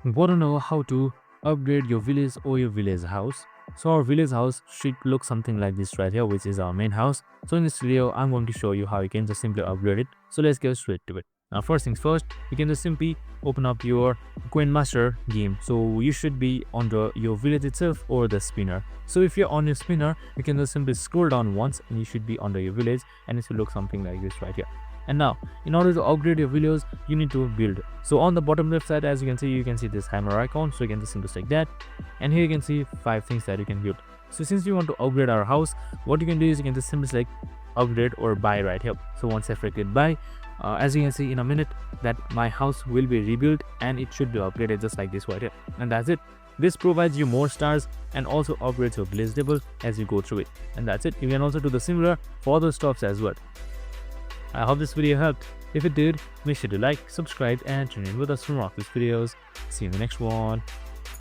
Want to know how to upgrade your village or your village house? So our village house should look something like this right here, which is our main house. So in this video, I'm going to show you how you can just simply upgrade it. So let's get straight to it. Now first things first, you can just simply open up your Coin Master game. So you should be on your village itself or the spinner. So if you're on your spinner, you can just simply scroll down once and you should be under your village, and it will look something like this right here. And now, in order to upgrade your videos, you need to build. So on the bottom left side, as you can see this hammer icon. So you can just simply select that, and here you can see 5 things that you can build. So since you want to upgrade our house, what you can do is you can just simply select upgrade or buy right here. So once I click buy, as you can see in a minute that my house will be rebuilt and it should be upgraded just like this right here. And that's it. This provides you more stars and also upgrades your village level as you go through it. And that's it. You can also do the similar for other stuffs as well. I hope this video helped. If it did, make sure to like, subscribe, and tune in with us for more of these videos. See you in the next one.